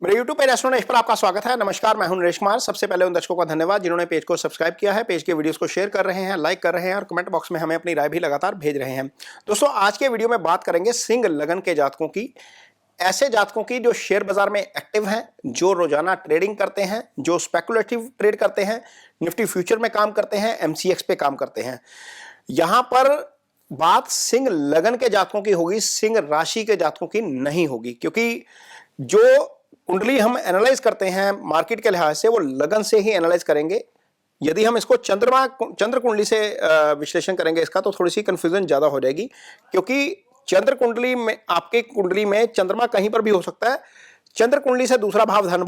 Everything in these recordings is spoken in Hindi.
मेरे YouTube पेज एस्ट्रो नरेश पर आपका स्वागत है। नमस्कार, मैं हूं नरेश कुमार। सबसे पहले उन दर्शकों का धन्यवाद जिन्होंने पेज को सब्सक्राइब किया है, पेज के वीडियोस को शेयर कर रहे हैं, लाइक कर रहे हैं और कमेंट बॉक्स में हमें अपनी राय भी लगातार भेज रहे हैं। दोस्तों, आज के वीडियो में बात करेंगे सिंह लगन के जातकों की, ऐसे जातकों की जो शेयर बाजार में एक्टिव हैं, जो रोजाना ट्रेडिंग करते हैं, जो स्पेकुलेटिव ट्रेड करते हैं, निफ्टी फ्यूचर में काम करते हैं, MCX पे काम करते हैं। यहां पर बात सिंह लगन के जातकों की होगी, सिंह राशि के जातकों की नहीं होगी, क्योंकि जो कुंडली हम एनालाइज करते हैं मार्केट के लिहाज से वो लगन से ही एनालाइज करेंगे। यदि हम इसको चंद्र कुंडली से विश्लेषण करेंगे इसका, तो थोड़ी सी कंफ्यूजन ज्यादा हो जाएगी, क्योंकि चंद्र कुंडली में, आपके कुंडली में चंद्रमा कहीं पर भी हो सकता है। चंद्र कुंडली से दूसरा भाव धन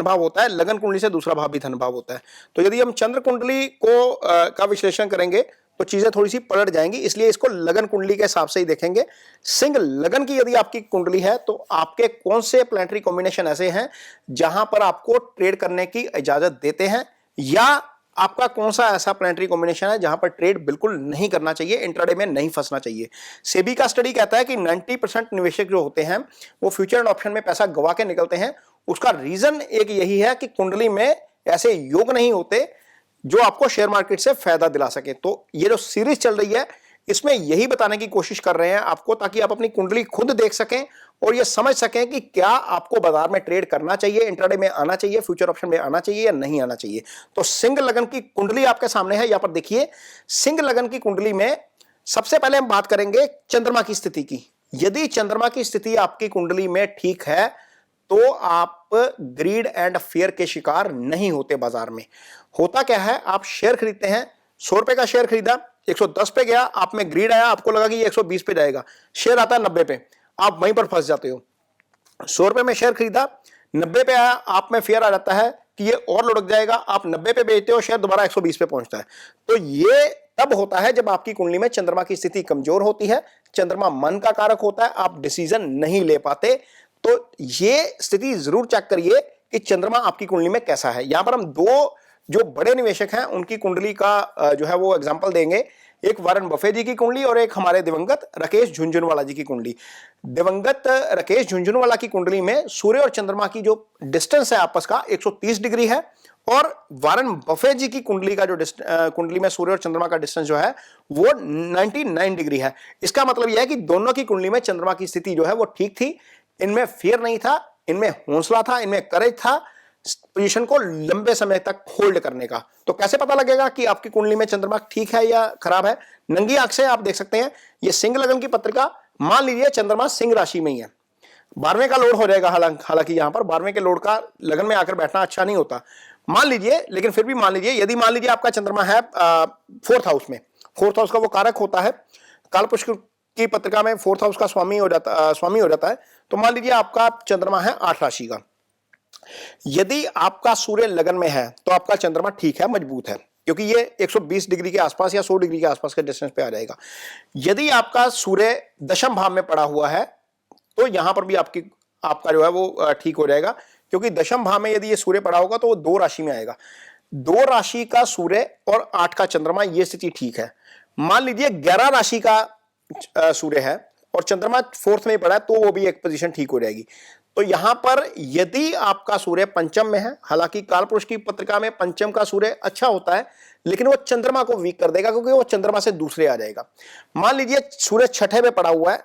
भाव होता है, लगन कुंडली से दूसरा भाव भी धन भाव होता है। तो यदि हम चंद्र कुंडली को का विश्लेषण करेंगे तो चीजें थोड़ी सी पलट जाएंगी, इसलिए इसको लगन कुंडली के हिसाब से ही देखेंगे। सिंह लगन की यदि आपकी कुंडली है तो आपके कौन से प्लैनेटरी कॉम्बिनेशन ऐसे हैं जहां पर आपको ट्रेड करने की इजाजत देते हैं, या आपका कौन सा ऐसा प्लैनेटरी कॉम्बिनेशन है जहां पर ट्रेड बिल्कुल नहीं करना चाहिए, इंट्राडे में नहीं फंसना चाहिए। सेबी का स्टडी कहता है कि 90% निवेशक जो होते हैं वो फ्यूचर एंड ऑप्शन में पैसा गवा के निकलते हैं। उसका रीजन एक यही है कि कुंडली में ऐसे योग नहीं होते जो आपको शेयर मार्केट से फायदा दिला सके। तो ये जो सीरीज चल रही है इसमें यही बताने की कोशिश कर रहे हैं आपको, ताकि आप अपनी कुंडली खुद देख सकें और ये समझ सकें कि क्या आपको बाजार में ट्रेड करना चाहिए, इंट्राडे में आना चाहिए, फ्यूचर ऑप्शन में आना चाहिए या नहीं आना चाहिए। तो सिंह लगन की कुंडली आपके सामने है, यहां पर देखिए। सिंह लगन की कुंडली में सबसे पहले हम बात करेंगे चंद्रमा की स्थिति की। यदि चंद्रमा की स्थिति आपकी कुंडली में ठीक है तो आप ग्रीड एंड फियर के शिकार नहीं होते। बाजार में होता क्या है, आप शेयर खरीदते हैं, 100 रुपए का शेयर खरीदा, 110 पे गया, आप में ग्रीड आया, आपको लगा कि ये 120 पे जाएगा, शेयर आता है 90 पे, आप वहीं पर फंस जाते हो। 100 रुपए में शेयर खरीदा, 90 पे आया, आप में फियर आ जाता है कि ये और लुढ़क जाएगा, आप 90 पे बेचते हो, शेयर दोबारा 120 पे पहुंचता है। तो ये तब होता है जब आपकी कुंडली में चंद्रमा की स्थिति कमजोर होती है, चंद्रमा मन का कारक होता है, आप डिसीजन नहीं ले पाते। तो ये स्थिति जरूर चेक करिए कि चंद्रमा आपकी कुंडली में कैसा है। यहां पर हम दो जो बड़े निवेशक हैं उनकी कुंडली का जो है वो एग्जांपल देंगे। एक वारन बफे जी की कुंडली और एक हमारे दिवंगत राकेश झुनझुनवाला जी की कुंडली। दिवंगत राकेश झुनझुनवाला की कुंडली में सूर्य और चंद्रमा की जो डिस्टेंस है आपस का 130 डिग्री है, और वारन बफे जी की कुंडली का जो कुंडली में सूर्य और चंद्रमा का डिस्टेंस जो है वो 99 डिग्री है। इसका मतलब यह है कि दोनों की कुंडली में चंद्रमा की स्थिति जो है वो ठीक थी, इनमें फियर नहीं था, इनमें हौसला था, इनमें करेज था पोजीशन को लंबे समय तक होल्ड करने का। तो कैसे पता लगेगा कि आपकी कुंडली में चंद्रमा ठीक है या खराब है? नंगी आंख से आप देख सकते हैं। ये सिंह लगन की पत्रिका, मान लीजिए चंद्रमा सिंह राशि में ही है, 12वें का लोड हो जाएगा। हालांकि यहां पर 12वें के लोड का लगन में आकर बैठना अच्छा नहीं होता, मान लीजिए, लेकिन फिर भी मान लीजिए, यदि मान लीजिए आपका चंद्रमा है 4th हाउस में, 4th हाउस का वो कारक होता है, कालपुरुष की पत्रिका में 4th हाउस का स्वामी हो जाता है। तो मान लीजिए आपका चंद्रमा है 8 राशि का। यदि आपका सूर्य लगन में है तो आपका चंद्रमा ठीक है, मजबूत है, क्योंकि ये 120 डिग्री के आसपास या 100 डिग्री के आसपास के डिस्टेंस पे आ जाएगा। यदि आपका सूर्य दशम भाव में पड़ा हुआ है तो यहां पर भी आपका जो है वो ठीक हो जाएगा, क्योंकि दशम भाव में यदि ये सूर्य पड़ा होगा तो वो 2 राशि में आएगा। 2 राशि का सूर्य और 8 का चंद्रमा, ये स्थिति ठीक है। मान लीजिए 11 राशि का सूर्य है और चंद्रमा 4th में पड़ा है, तो वो भी एक पोजीशन ठीक हो जाएगी। तो यहां पर यदि आपका सूर्य पंचम में है, हालांकि कालपुरुष की पत्रिका में पंचम का सूर्य अच्छा होता है, लेकिन वो चंद्रमा को वीक कर देगा, क्योंकि वो चंद्रमा से दूसरे आ जाएगा। मान लीजिए सूर्य 6ठे में पड़ा हुआ है,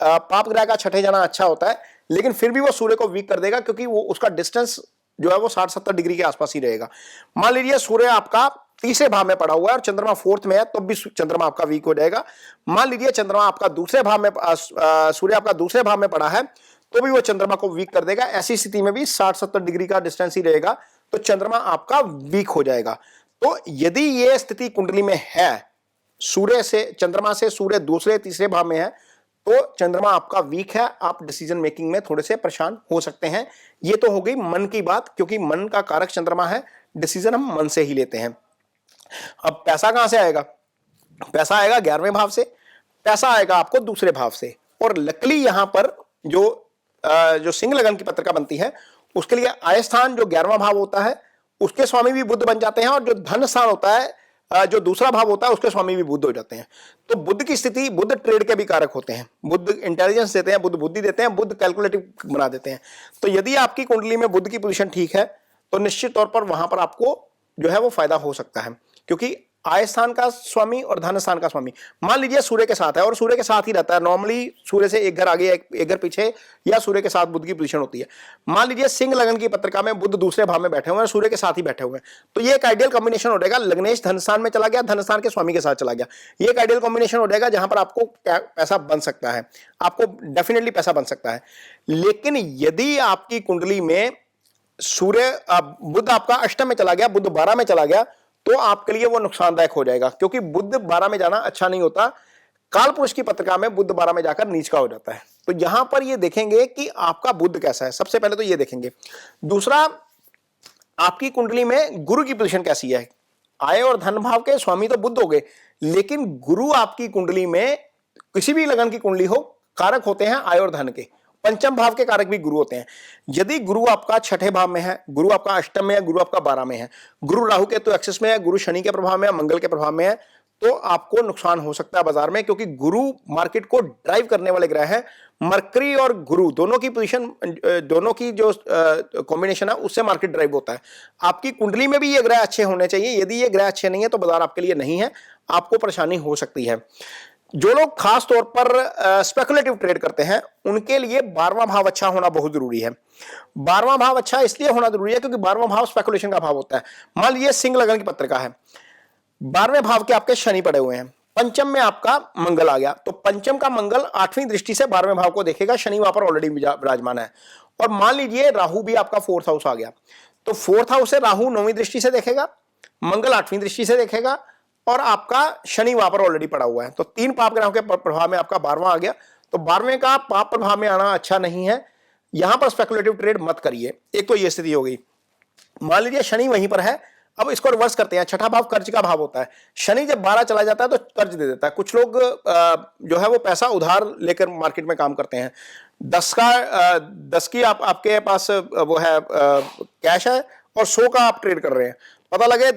पाप ग्रह का 6ठे जाना अच्छा होता है, लेकिन फिर भी वो सूर्य को वीक कर देगा, क्योंकि वो उसका डिस्टेंस जो है वो 60-70 डिग्री के आसपास ही रहेगा। मान लीजिए सूर्य आपका 3रे भाव में पड़ा हुआ है और चंद्रमा 4th में है, तो भी चंद्रमा आपका वीक हो जाएगा। मान लीजिए चंद्रमा आपका दूसरे भाव में, सूर्य आपका दूसरे भाव में पड़ा है, तो भी वो चंद्रमा को वीक कर देगा। ऐसी स्थिति में भी 60-70 डिग्री का डिस्टेंस ही रहेगा, तो चंद्रमा आपका वीक हो जाएगा। तो यदि ये स्थिति कुंडली में है, चंद्रमा से सूर्य दूसरे तीसरे भाव में है, तो चंद्रमा आपका वीक है, आप डिसीजन मेकिंग में थोड़े से परेशान हो सकते हैं। ये तो हो गई मन की बात, क्योंकि मन का कारक चंद्रमा है, डिसीजन हम मन से ही लेते हैं। अब पैसा कहां से आएगा? पैसा आएगा 11वें भाव से, पैसा आएगा आपको दूसरे भाव से। और लकली यहां पर जो सिंह लगन की पत्रिका बनती है उसके लिए आय स्थान जो 11वां भाव होता है उसके स्वामी भी बुध बन जाते हैं, और जो धन स्थान होता है जो दूसरा भाव होता है उसके स्वामी भी बुध हो जाते हैं। तो बुध की स्थिति, बुध ट्रेड के भी कारक होते हैं, बुध इंटेलिजेंस देते हैं, बुध बुद्धि देते हैं, बुध कैलकुलेटिव बना देते हैं। तो यदि आपकी कुंडली में बुध की पोजीशन ठीक है तो निश्चित तौर पर वहां पर आपको जो है वो फायदा हो सकता है, क्योंकि आय स्थान का स्वामी और धन स्थान का स्वामी मान लीजिए सूर्य के साथ है और सूर्य के साथ ही रहता है। नॉर्मली सूर्य से एक घर आगे एक घर पीछे या सूर्य के साथ बुध की पोजीशन होती है। मान लीजिए सिंह लगन की पत्रिका में बुध दूसरे भाव में बैठे हुए हैं, सूर्य के साथ ही बैठे हुए हैं, तो ये एक आइडियल कॉम्बिनेशन हो जाएगा। लग्नेश धन स्थान में चला गया, धन स्थान के स्वामी के साथ चला गया, ये एक आइडियल कॉम्बिनेशन हो जाएगा जहां पर आपको पैसा बन सकता है, आपको डेफिनेटली पैसा बन सकता है। लेकिन यदि आपकी कुंडली में सूर्य बुध आपका अष्टम में चला गया, बुध 12 में चला गया, तो आपके लिए वो नुकसानदायक हो जाएगा, क्योंकि बुध 12 में जाना अच्छा नहीं होता। काल पुरुष की पत्रिका में बुध 12 में जाकर नीच का हो जाता है। तो यहां पर ये देखेंगे कि आपका बुध कैसा है, सबसे पहले तो ये देखेंगे। दूसरा, आपकी कुंडली में गुरु की पोजीशन कैसी है। आय और धन भाव के स्वामी तो बुध हो गए, लेकिन गुरु आपकी कुंडली में, किसी भी लगन की कुंडली हो, कारक होते हैं आय और धन के। पंचम भाव के कारक भी गुरु होते हैं। यदि गुरु आपका छठे भाव में है, गुरु आपका अष्टम में है, गुरु आपका 12 में है, गुरु राहु के तो एक्सेस में है, गुरु शनि के प्रभाव में है, मंगल के प्रभाव में है, तो आपको नुकसान हो सकता है बाजार में, क्योंकि गुरु मार्केट को ड्राइव करने वाले ग्रह हैं। मरकरी और गुरु दोनों की पोजीशन, दोनों की जो कॉम्बिनेशन है उससे मार्केट ड्राइव होता है। आपकी कुंडली में भी ये ग्रह अच्छे होने चाहिए। यदि ये ग्रह अच्छे नहीं है तो बाजार आपके लिए नहीं है, आपको परेशानी हो सकती है। जो लोग खास तौर पर स्पेकुलेटिव ट्रेड करते हैं उनके लिए 12वां भाव अच्छा होना बहुत जरूरी है। 12वां भाव अच्छा इसलिए होना जरूरी है क्योंकि 12वां भाव स्पेकुलेशन का भाव होता है। मान लीजिए सिंह लगन की पत्रिका है, 12वें भाव के आपके शनि पड़े हुए हैं, पंचम में आपका मंगल आ गया, तो पंचम का मंगल 8वीं दृष्टि से 12वें भाव को देखेगा, शनि वहां पर ऑलरेडी विराजमान है। और मान लीजिए राहु भी आपका 4th हाउस आ गया, तो 4th हाउस से राहु 9वीं दृष्टि से देखेगा, मंगल 8वीं दृष्टि से देखेगा, और आपका शनि वहां पर ऑलरेडी पड़ा हुआ है। तो 3 पाप ग्रहों के प्रभाव में आपका 12वां आ गया। तो 12वें का पाप प्रभाव में आना अच्छा नहीं है, यहां पर स्पेकुलेटिव ट्रेड मत करिए। एक तो ये स्थिति हो गई। मान लीजिए शनि वहीं पर है, अब इसको रिवर्स करते हैं। छठा भाव कर्ज का भाव होता है। शनि जब 12 चला जाता है तो कर्ज दे देता है। कुछ लोग जो है वो पैसा उधार लेकर मार्केट में काम करते हैं। 10 की आपके पास वो है कैश है और 100 का आप ट्रेड कर रहे हैं, पता लगे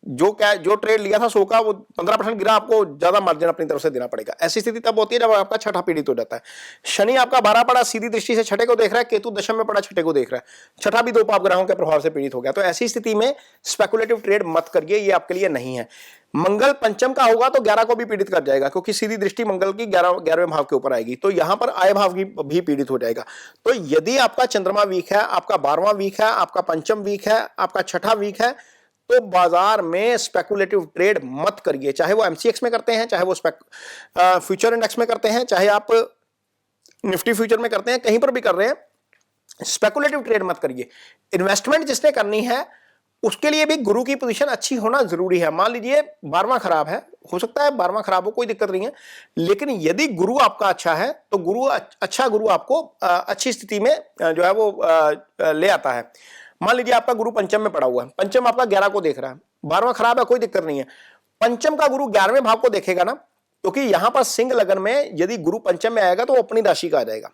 जो ट्रेड लिया था 100 का वो 15% गिरा, आपको ज्यादा मार्जिन अपनी तरफ से देना पड़ेगा। ऐसी स्थिति तब होती है जब आपका छठा पीड़ित हो जाता है। शनि आपका 12 पड़ा, सीधी दृष्टि से छठे को देख रहा है, केतु दशम में पड़ा छठे को देख रहा है, छठा भी 2 पाप ग्रहों के प्रभाव से पीड़ित हो गया। तो ऐसी स्थिति में स्पेकुलेटिव ट्रेड मत करिए, ये आपके लिए नहीं है। मंगल पंचम का होगा तो 11 को भी पीड़ित कर जाएगा, क्योंकि सीधी दृष्टि मंगल की 11वें भाव के ऊपर आएगी, तो यहां पर आय भाव भी पीड़ित हो जाएगा। तो यदि आपका चंद्रमा वीक है, आपका 12वां वीक है, आपका पंचम वीक है, आपका छठा वीक है, तो बाजार में स्पेकुलेटिव ट्रेड मत करिए। चाहे वो एमसीएक्स में करते हैं, चाहे वो फ्यूचर इंडेक्स में करते हैं, चाहे आप निफ्टी फ्यूचर में करते हैं, कहीं पर भी कर रहे हैं, स्पेकुलेटिव ट्रेड मत करिए। इन्वेस्टमेंट जिसने करनी है उसके लिए भी गुरु की पोजीशन अच्छी होना जरूरी है। मान लीजिए 12वां खराब है, हो सकता है 12वां खराब हो, कोई दिक्कत नहीं है, लेकिन यदि गुरु आपका अच्छा है तो गुरु आपको अच्छी स्थिति में जो है वो ले आता है। मान लीजिए आपका गुरु पंचम में पड़ा हुआ है, पंचम आपका 11 को देख रहा है, 12वां खराब है, कोई दिक्कत नहीं है, पंचम का गुरु 11वें भाव को देखेगा ना, क्योंकि यहां पर सिंह लगन में यदि गुरु पंचम में आएगा तो वो अपनी राशि का आ जाएगा,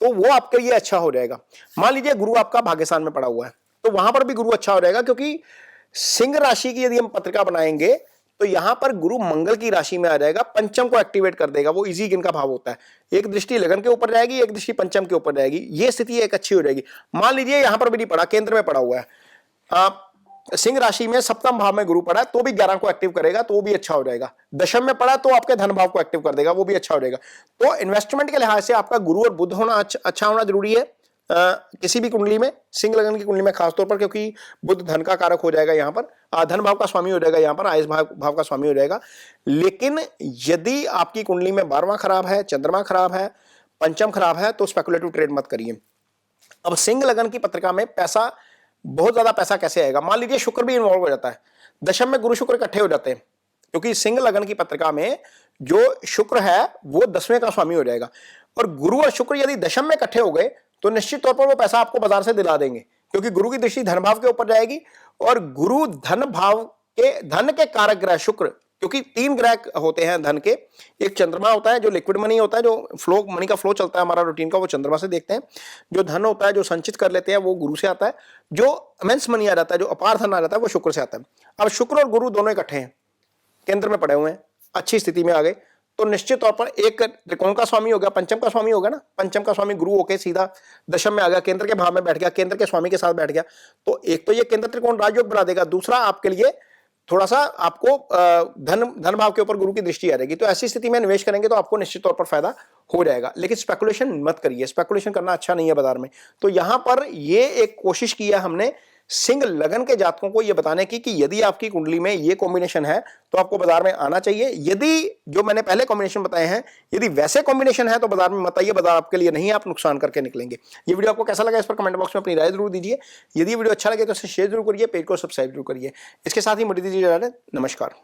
तो वो आपके लिए अच्छा हो जाएगा। मान लीजिए गुरु आपका भाग्यस्थान में पड़ा हुआ है, तो वहां पर भी गुरु अच्छा हो जाएगा, क्योंकि सिंह राशि की यदि हम पत्रिका बनाएंगे तो यहां पर गुरु मंगल की राशि में आ जाएगा, पंचम को एक्टिवेट कर देगा। वो इजी गिन का भाव होता है, एक दृष्टि लगन के ऊपर जाएगी, एक दृष्टि पंचम के ऊपर जाएगी, ये स्थिति एक अच्छी हो जाएगी। मान लीजिए यहां पर भी नहीं पड़ा, केंद्र में पड़ा हुआ है, सिंह राशि में सप्तम भाव में गुरु पड़ा है, तो भी 11 को एक्टिव करेगा, तो भी अच्छा हो जाएगा। दशम में पड़ा तो आपके धन भाव को एक्टिव कर देगा, वो भी अच्छा हो जाएगा। तो इन्वेस्टमेंट के लिहाज से आपका गुरु और बुध होना अच्छा होना जरूरी है किसी भी कुंडली में, सिंह लगन की कुंडली में खासतौर पर, क्योंकि बुध धन का कारक हो जाएगा, यहाँ पर धन भाव का स्वामी हो जाएगा, यहाँ पर आयुष भाव का स्वामी हो जाएगा। लेकिन यदि आपकी कुंडली में 12वां खराब है, चंद्रमा खराब है, पंचम खराब है, तो स्पेकुलेटिव ट्रेड मत करिए। अब सिंह लगन की पत्रिका में पैसा, बहुत ज्यादा पैसा कैसे आएगा। मान लीजिए शुक्र भी इन्वॉल्व हो जाता है, दशम में गुरु शुक्र इकट्ठे हो जाते हैं, क्योंकि सिंह लगन की पत्रिका में जो शुक्र है वो 10वें का स्वामी हो जाएगा, और गुरु और शुक्र यदि दशम में इकट्ठे हो गए तो निश्चित तौर पर वो पैसा आपको बाजार से दिला देंगे, क्योंकि गुरु की दृष्टि धन भाव के ऊपर जाएगी, और गुरु धन के कारक ग्रह शुक्र, क्योंकि 3 ग्रह होते हैं धन के, एक चंद्रमा होता है जो लिक्विड मनी होता है, जो फ्लो मनी का फ्लो चलता है हमारा रूटीन का, वो चंद्रमा से देखते हैं। जो धन होता है जो संचित कर लेते हैं वो गुरु से आता है। जो इमेंस मनी आ जाता है, जो अपार धन आ जाता है, वो शुक्र से आता है। अब शुक्र और गुरु दोनों इकट्ठे हैं, केंद्र में पड़े हुए हैं, अच्छी स्थिति में आ गए, तो निश्चित तौर पर एक त्रिकोण का स्वामी हो गया, पंचम का स्वामी हो गया ना, पंचम का स्वामी गुरु होके सीधा दशम में आ गया, केंद्र के भाव में बैठ गया, केंद्र के स्वामी के साथ बैठ गया, तो एक तो ये केंद्र त्रिकोण राजयोग बना देगा, दूसरा आपके लिए थोड़ा सा आपको धन भाव के ऊपर गुरु की दृष्टि आ रहेगी। तो ऐसी स्थिति में निवेश करेंगे तो आपको निश्चित तौर पर फायदा हो जाएगा, लेकिन स्पेकुलेशन मत करिए, स्पेकुलेशन करना अच्छा नहीं है बाजार में। तो यहां पर ये एक कोशिश की है हमने सिंह लगन के जातकों को ये बताने की कि यदि आपकी कुंडली में ये कॉम्बिनेशन है तो आपको बाजार में आना चाहिए। यदि जो मैंने पहले कॉम्बिनेशन बताए हैं यदि वैसे कॉम्बिनेशन है तो बाजार में मत आइए, बाजार आपके लिए नहीं, आप नुकसान करके निकलेंगे। ये वीडियो आपको कैसा लगा इस पर कमेंट बॉक्स में अपनी राय जरूर दीजिए। यदि वीडियो अच्छा लगे तो इसे शेयर जरूर करिए, पेज को सब्सक्राइब जरूर करिए। इसके साथ ही मुझे दीजिए, नमस्कार।